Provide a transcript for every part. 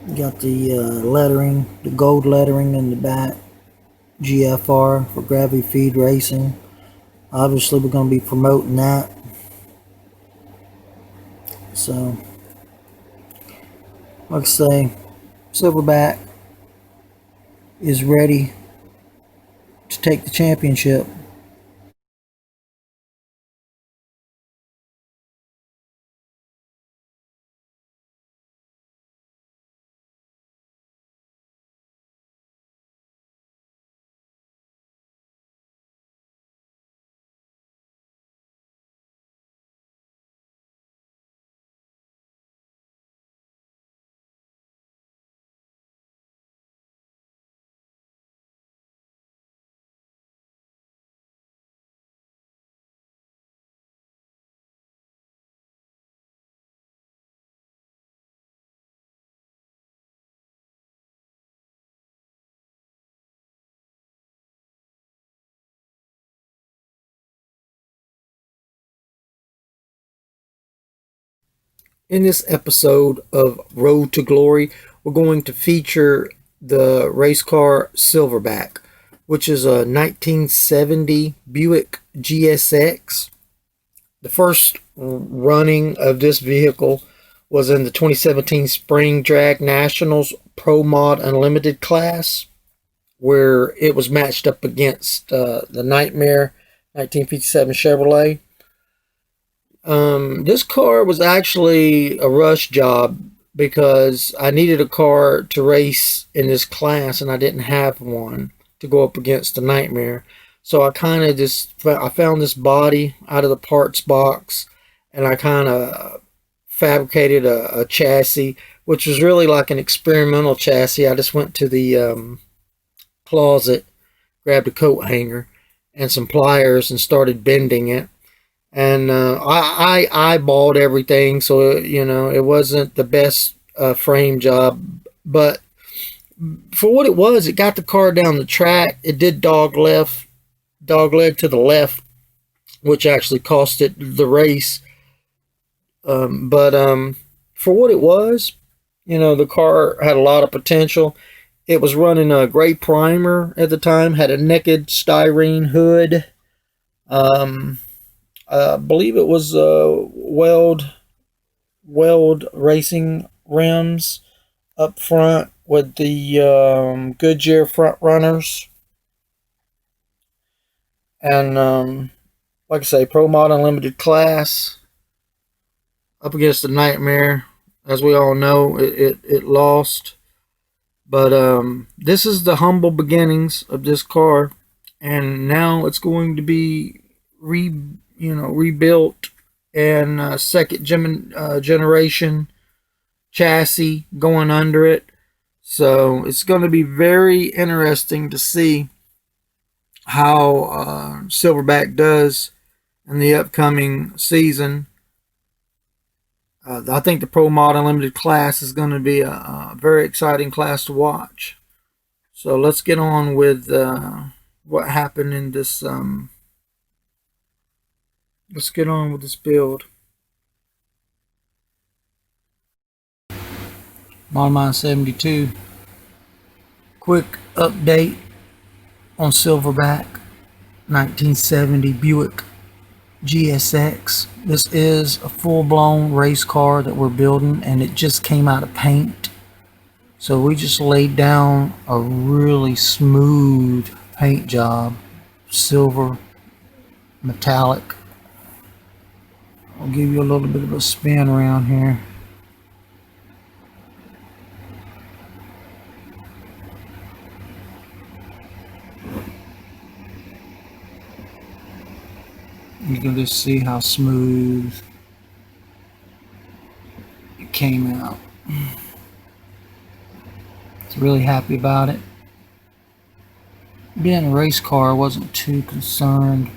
Got the lettering, the gold lettering in the back. G.F.R. for gravity feed racing. Obviously, we're going to be promoting that. So, like I say, Silverback is ready to take the championship. In this episode of Road to Glory, we're going to feature the race car Silverback, which is a 1970 Buick GSX. The first running of this vehicle was in the 2017 Spring Drag Nationals Pro Mod Unlimited class, where it was matched up against the Nightmare 1957 Chevrolet. This car was actually a rush job because I needed a car to race in this class and I didn't have one to go up against the Nightmare. So I kind of I found this body out of the parts box and I kind of fabricated a chassis, which was really like an experimental chassis. I just went to the closet, grabbed a coat hanger and some pliers and started bending it. And I eyeballed everything, so it wasn't the best frame job, but for what it was, it got the car down the track. It did dog leg to the left, which actually cost it the race. But for what it was, the car had a lot of potential. It was running a gray primer at the time, had a naked styrene hood. I believe it was weld racing rims up front with the Goodyear front runners, and like I say, Pro Mod Unlimited class up against the Nightmare. As we all know, it lost, but this is the humble beginnings of this car, and now it's going to be rebuilt and second generation chassis going under it. So it's going to be very interesting to see how Silverback does in the upcoming season. I think the Pro Mod Unlimited class is going to be a very exciting class to watch. So let's get on with what happened in this. Let's get on with this build. Model Mine 72. Quick update on Silverback 1970 Buick GSX. This is a full-blown race car that we're building, and it just came out of paint. So we just laid down a really smooth paint job, silver, metallic. I'll give you a little bit of a spin around here. You can just see how smooth it came out. Really happy about it. Being a race car, I wasn't too concerned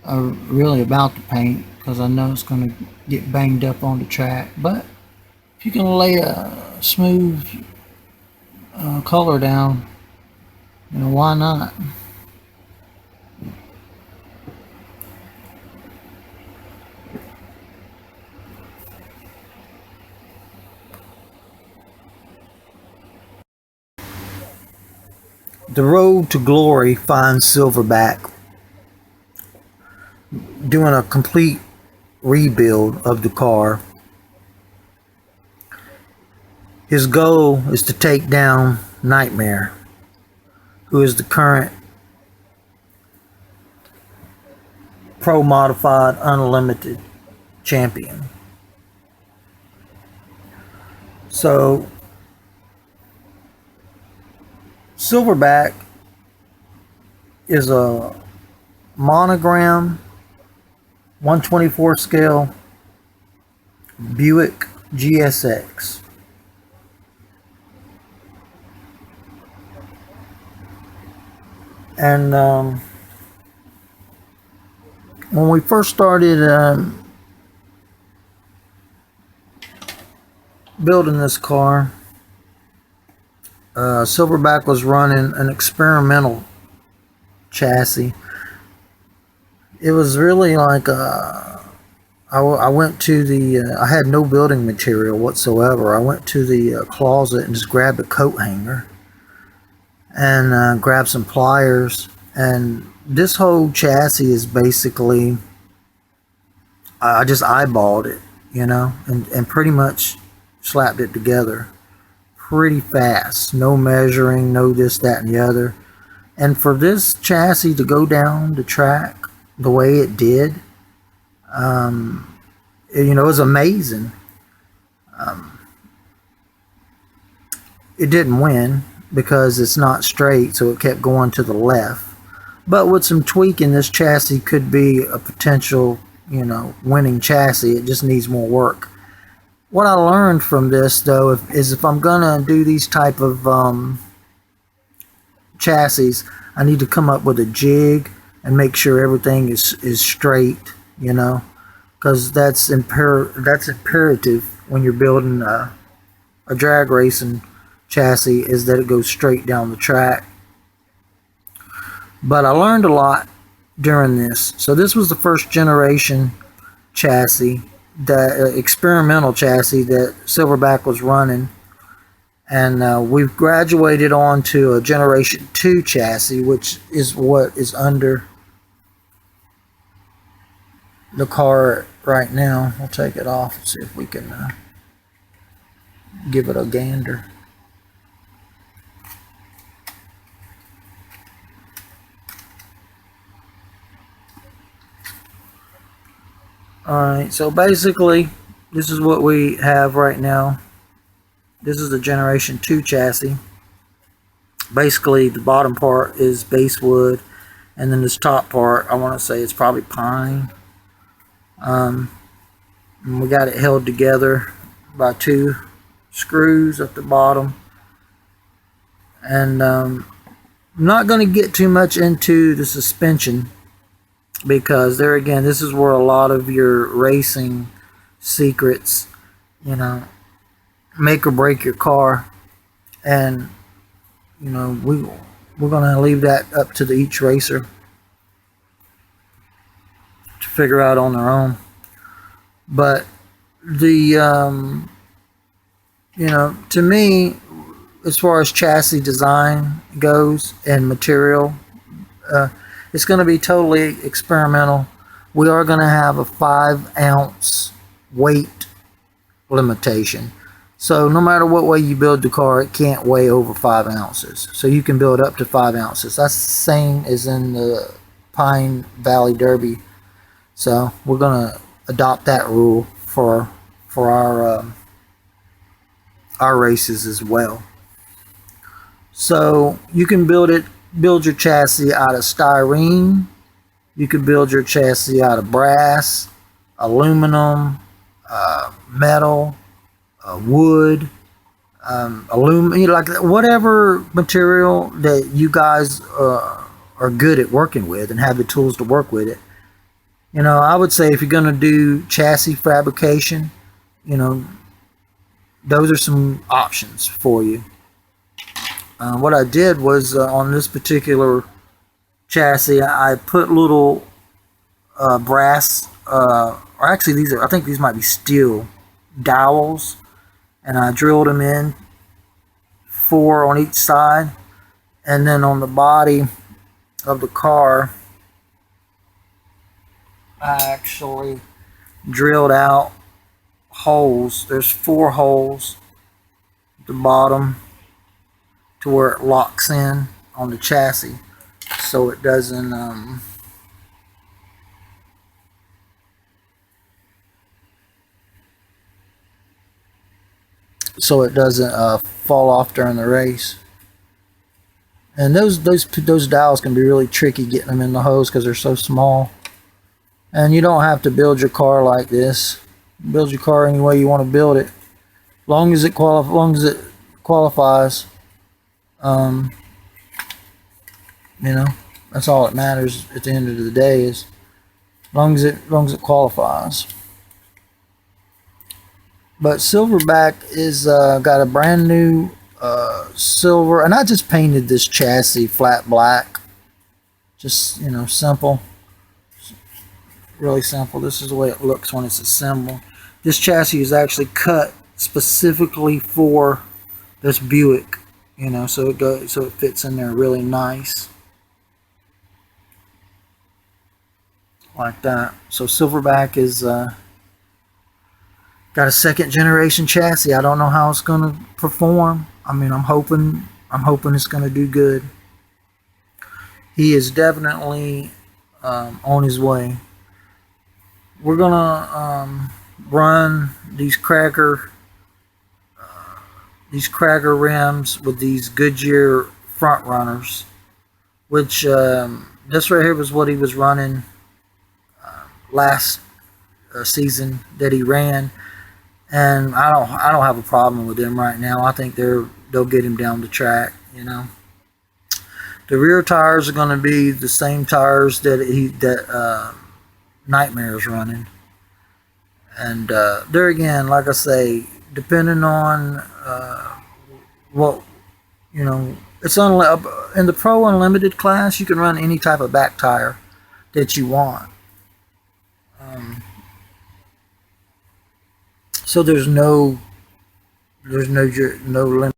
really about the paint because I know it's going to get banged up on the track. But if you can lay a smooth color down, why not? the road to glory finds Silverback doing a complete rebuild of the car. His goal is to take down Nightmare, who is the current Pro Modified Unlimited champion. So Silverback is a monogram 124 scale Buick GSX. And when we first started building this car, Silverback was running an experimental chassis. It was really like I went to the I had no building material whatsoever. I went to the closet and just grabbed a coat hanger and grabbed some pliers, and this whole chassis is basically I just eyeballed it, you know, and pretty much slapped it together pretty fast. No measuring, no this, that, and the other. And for this chassis to go down the track the way it did, you know, it was amazing. It didn't win because it's not straight, so it kept going to the left. But with some tweaking, this chassis could be a potential, you know, winning chassis. It just needs more work. What I learned from this, though, is if I'm gonna do these type of chassis, I need to come up with a jig and make sure everything is straight, you know, because that's imperative when you're building a drag racing chassis, is that it goes straight down the track. But I learned a lot during this. So this was the first generation chassis, the experimental chassis that Silverback was running, and we've graduated on to a generation 2 chassis, which is what is under the car right now. We'll take it off and see if we can give it a gander. Alright, so basically this is what we have right now. This is the generation 2 chassis. Basically the bottom part is basswood, and then this top part, I want to say it's probably pine. And we got it held together by 2 screws at the bottom. And I'm not going to get too much into the suspension, because there again, this is where a lot of your racing secrets, you know, make or break your car. And you know, we're going to leave that up to each racer to figure out on their own. But the you know, to me, as far as chassis design goes and material, it's going to be totally experimental. We are going to have a 5-ounce weight limitation. So no matter what way you build the car, it can't weigh over 5 ounces. So you can build up to 5 ounces. That's the same as in the Pine Valley Derby. So we're going to adopt that rule for our races as well. So you can build your chassis out of styrene. You can build your chassis out of brass, aluminum, metal, wood, aluminum, you know, like whatever material that you guys are good at working with and have the tools to work with it. You know, I would say if you're going to do chassis fabrication, you know, those are some options for you. What I did was on this particular chassis, I put little brass, or actually I think these might be steel dowels, and I drilled them in 4 on each side, And then on the body of the car, I actually drilled out holes. There's 4 holes at the bottom to where it locks in on the chassis, so it doesn't fall off during the race. And those dowels can be really tricky getting them in the hose because they're so small. And you don't have to build your car like this. Build your car any way you want to build it, long as it qualifies. You know, that's all that matters at the end of the day, is long as it qualifies. But Silverback is got a brand new silver, and I just painted this chassis flat black. Just, you know, simple, really simple. This is the way it looks when it's assembled. This chassis is actually cut specifically for this Buick, you know, so it fits in there really nice, like that. So Silverback is got a 2nd generation chassis. I don't know how it's going to perform. I mean, I'm hoping it's going to do good. He is definitely on his way. We're gonna run these Cracker rims with these Goodyear front runners, which this right here was what he was running last season that he ran. And I don't have a problem with them right now. I think they'll get him down the track, you know. The rear tires are going to be the same tires that Nightmare is running. And there again, like I say, depending on what, you know, it's in the Pro Unlimited class, you can run any type of back tire that you want. So there's no limit.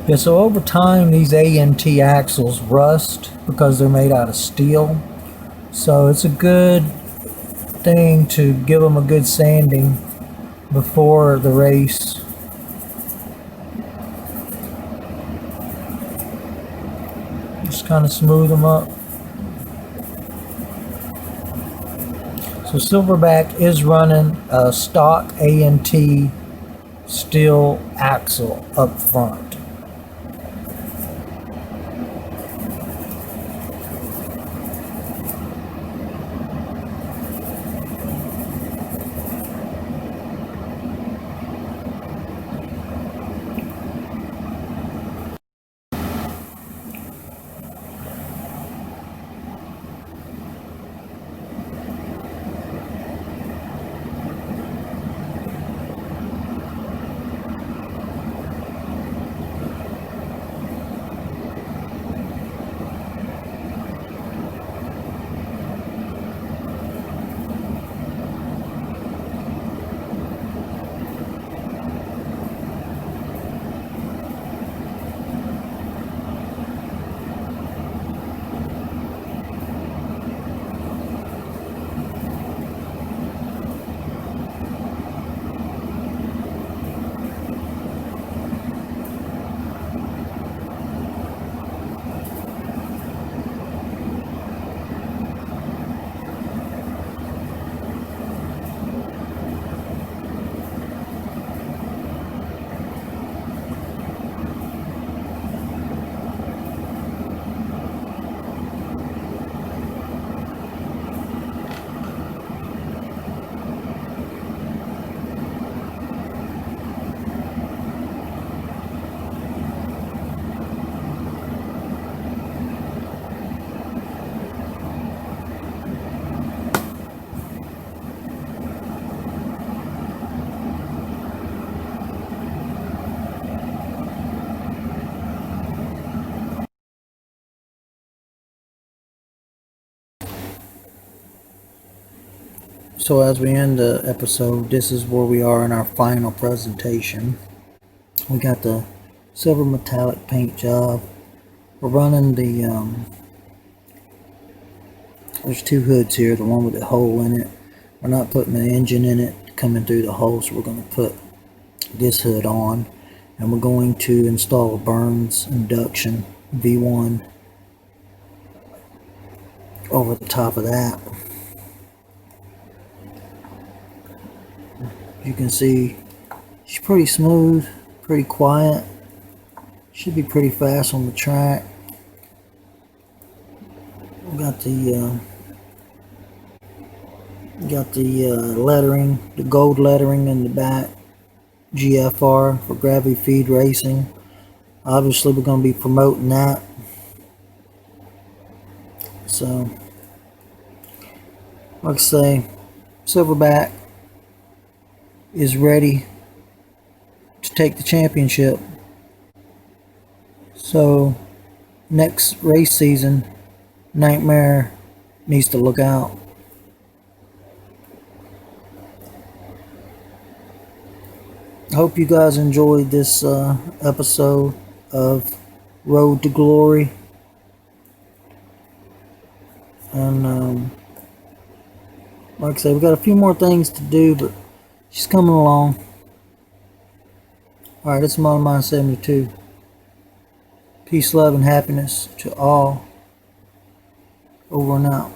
Yeah, so over time these A&T axles rust because they're made out of steel. So it's a good thing to give them a good sanding before the race. Just kind of smooth them up. So Silverback is running a stock A&T steel axle up front. So as we end the episode, this is where we are in our final presentation. We got the silver metallic paint job. We're running the, there's two hoods here, the one with the hole in it. We're not putting the engine in it coming through the hole, so we're going to put this hood on. And we're going to install a Burns induction V1 over the top of that. You can see she's pretty smooth, pretty quiet. Should be pretty fast on the track. We got the lettering, the gold lettering in the back. G.F.R. for gravity feed racing. Obviously, we're going to be promoting that. So, like I say, Silverback is ready to take the championship. So, next race season, Nightmare needs to look out. I hope you guys enjoyed this episode of Road to Glory. And like I said, we got a few more things to do, but she's coming along. Alright, this is Model Mind 72. Peace, love, and happiness to all. Over and out.